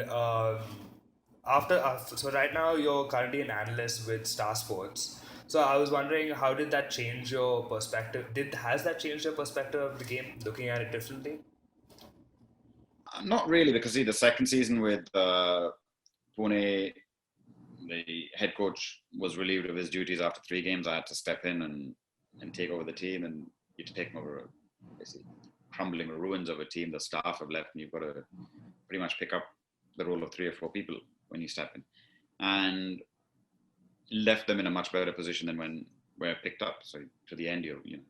Uh, so right now you're currently an analyst with Star Sports. So I was wondering, how did that change your perspective? Has that changed your perspective of the game, looking at it differently? Not really, because see, the second season with Pune, the head coach was relieved of his duties after 3 games. I had to step in and take over the team, and you take over basically crumbling ruins of a team. The staff have left, and you've got to pretty much pick up the role of 3 or 4 people when you step in, and left them in a much better position than when we're picked up. So to the end, you know,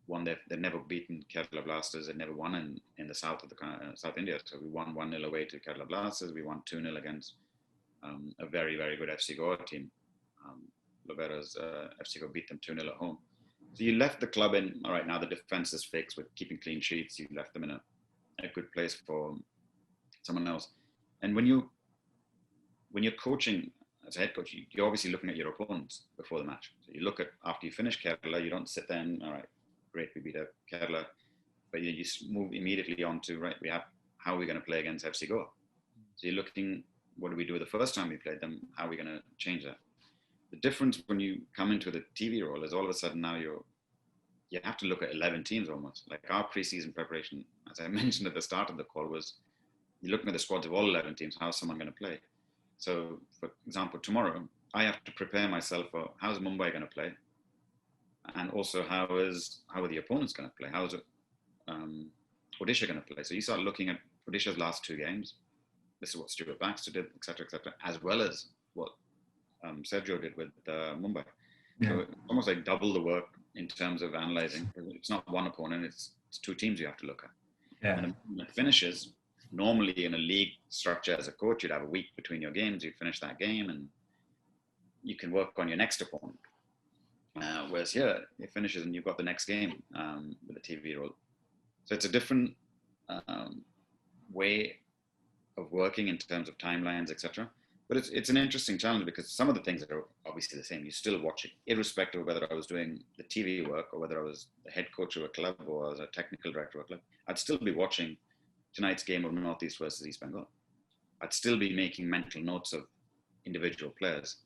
won. They've never beaten Kerala Blasters. They've never won in the south of the South India. So we won 1-0 away to Kerala Blasters. We won 2-0 against a very, very good FC Goa team. Lovera's FC Goa beat them 2-0 at home. So you left the club in, all right, now the defense is fixed with keeping clean sheets. You left them in a good place for someone else. And when you're coaching as a head coach, you're obviously looking at your opponents before the match. So you look at, after you finish Kerala, you don't sit there and, all right, great, we beat Kerala, but you move immediately on to, right, how are we going to play against FC Goa? So you're looking, what did we do the first time we played them? How are we going to change that? The difference when you come into the TV role is all of a sudden now you have to look at 11 teams almost. Like our preseason preparation, as I mentioned at the start of the call, was you're looking at the squads of all 11 teams. How's someone going to play? So, for example, tomorrow, I have to prepare myself for how's Mumbai going to play? And also how are the opponents going to play? How is Odisha going to play? So you start looking at Odisha's last 2 games. This is what Stuart Baxter did, etc., as well as what Sergio did with Mumbai. Yeah. So it's almost like double the work in terms of analysing. It's not one opponent, it's 2 teams you have to look at. Yeah. And when it finishes, normally in a league structure as a coach, you'd have a week between your games, you'd finish that game and you can work on your next opponent. Whereas here, it finishes and you've got the next game with a TV role. So it's a different way of working in terms of timelines, etc. But it's an interesting challenge because some of the things are obviously the same. You still watch it, irrespective of whether I was doing the TV work or whether I was the head coach of a club or as a technical director of a club. I'd still be watching tonight's game of Northeast versus East Bengal. I'd still be making mental notes of individual players.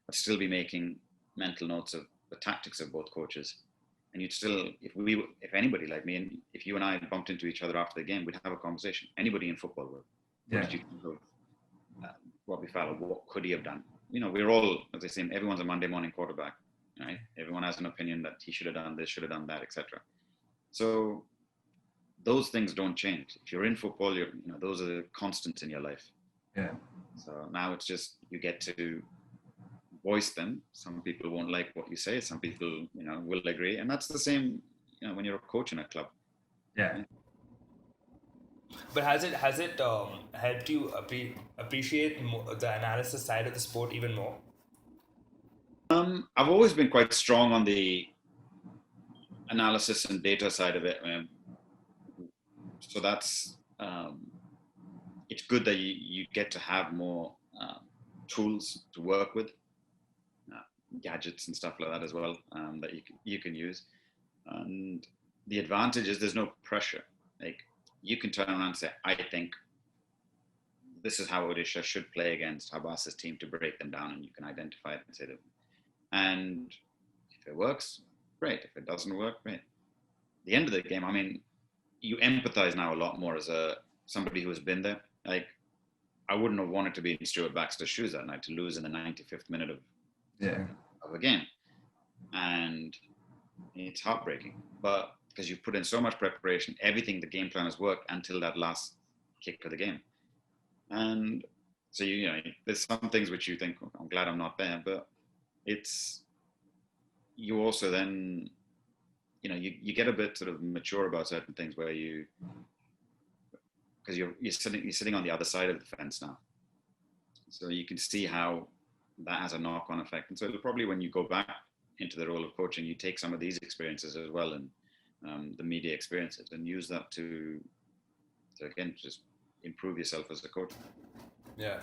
I'd still be making mental notes of the tactics of both coaches. And you'd still, if anybody like me, and if you and I bumped into each other after the game, we'd have a conversation. Anybody in football would. What did you think of Robbie Fowler? What could he have done? You know, we're all, as I say, everyone's a Monday morning quarterback, right? Everyone has an opinion that he should have done this, should have done that, etc. So those things don't change. If you're in football, those are the constants in your life. Yeah. So now it's just you get to voice them. Some people won't like what you say. Some people, will agree, and that's the same. When you're a coach in a club. Yeah. But has it helped you appreciate the analysis side of the sport even more? I've always been quite strong on the analysis and data side of it. So that's it's good that you get to have more tools to work with, gadgets and stuff like that as well, that you can use. And the advantage is there's no pressure. Like you can turn around and say, I think this is how Odisha should play against Habas's team to break them down, and you can identify it and say that. And if it works, great. If it doesn't work, great. At the end of the game, you empathize now a lot more as somebody who has been there. Like, I wouldn't have wanted to be in Stuart Baxter's shoes that night to lose in the 95th minute of a game. And it's heartbreaking. But because you've put in so much preparation, everything, the game plan has worked until that last kick of the game. And so, there's some things which you think, I'm glad I'm not there, but you also then, you get a bit sort of mature about certain things where because you're sitting on the other side of the fence now. So you can see how that has a knock-on effect. And so it'll probably, when you go back into the role of coaching, you take some of these experiences as well, and the media experiences, and use that to again, just improve yourself as a coach. Yeah.